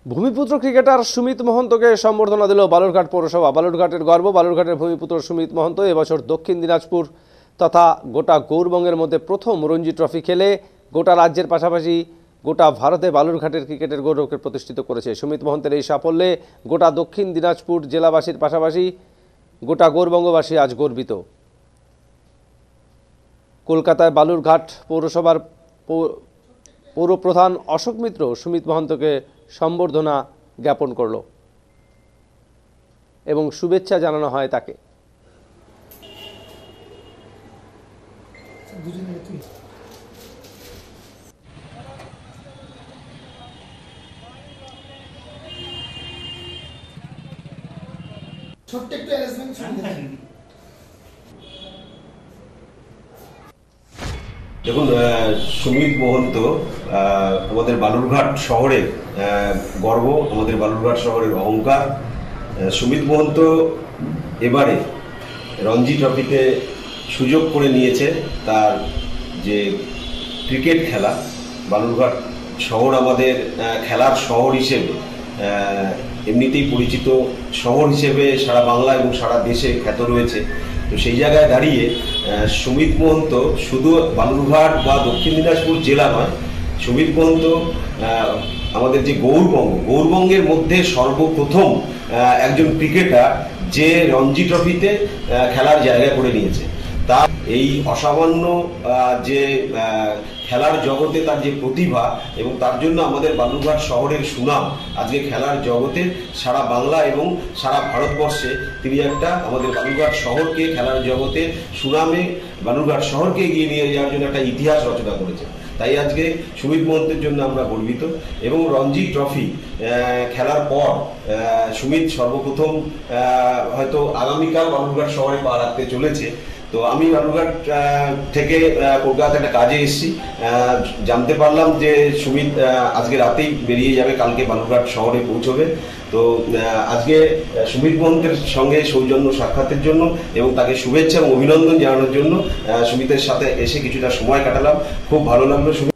ভূমিপুত্র cricketer Sumit মহন্তকে সম্বর্ধনা দিল বালুরঘাট পৌরসভা। বালুরঘাটের গর্ব বালুরঘাটের ভূমিপুত্র সুমিত মহন্ত এবছর দক্ষিণ দিনাজপুর তথা গোটা গৌরবঙ্গের মধ্যে প্রথম রঞ্জি ট্রফি খেলে গোটা রাজ্যের পাশাপাশি গোটা ভারতে বালুরঘাটের ক্রিকেটের গৌরবকে প্রতিষ্ঠিত করেছে। সুমিত মহন্তের এই সাফল্যে গোটা দক্ষিণ দিনাজপুর জেলাবাসীর পাশাপাশি গোটা গৌরবঙ্গবাসী আজ গর্বিত। কলকাতায় বালুরঘাট পৌরসভার পৌরপ্রধান অশোক মিত্র সুমিত মহন্তকে সম্বর্ধনা জ্ঞাপন করল এবং শুভেচ্ছা জানানো হয় তাকে। ছোট্ট একটু অ্যারেঞ্জমেন্ট দেখুন, সুমিত মহন্ত আমাদের বালুরঘাট শহরের গর্ব, আমাদের বালুরঘাট শহরের অহংকার। সুমিত মহন্ত এবারে রঞ্জি ট্রফিতে সুযোগ করে নিয়েছে। তার যে ক্রিকেট খেলা, বালুরঘাট শহর আমাদের খেলার শহর হিসেবে এমনিতেই পরিচিত শহর হিসেবে সারা বাংলা এবং সারা দেশে খ্যাত রয়েছে। তো সেই জায়গায় দাঁড়িয়ে সুমিত মহন্ত শুধু বালুরঘাট বা দক্ষিণ দিনাজপুর জেলা নয়, সুমিত মহন্ত আমাদের যে গৌরবঙ্গের মধ্যে সর্বপ্রথম একজন ক্রিকেটার যে রঞ্জি ট্রফিতে খেলার জায়গা করে নিয়েছে। তার এই অসামান্য যে খেলার জগতে তার যে প্রতিভা এবং তার জন্য আমাদের বালুরঘাট শহরের সুনাম আজকে খেলার জগতে সারা বাংলা এবং সারা ভারতবর্ষে তিনি একটা আমাদের বালুরঘাট শহরকে খেলার জগতে সুনামে বালুরঘাট শহরকে এগিয়ে নিয়ে যাওয়ার জন্য একটা ইতিহাস রচনা করেছে। তাই আজকে সুমিত মহন্তের জন্য আমরা গর্বিত। এবং রঞ্জি ট্রফি খেলার পর সুমিত সর্বপ্রথম হয়তো আগামীকাল বালুরঘাট শহরে পা রাখতে চলেছে। তো আমি বালুরঘাট থেকে কলকাতাতে একটা কাজে এসেছি, জানতে পারলাম যে সুমিত আজকে রাতেই বেরিয়ে যাবে, কালকে বালুরঘাট শহরে পৌঁছবে। তো আজকে সুমিত মহন্তের সঙ্গে সৌজন্য সাক্ষাতের জন্য এবং তাকে শুভেচ্ছা এবং অভিনন্দন জানানোর জন্য সুমিতের সাথে এসে কিছুটা সময় কাটালাম। খুব ভালো লাগলো।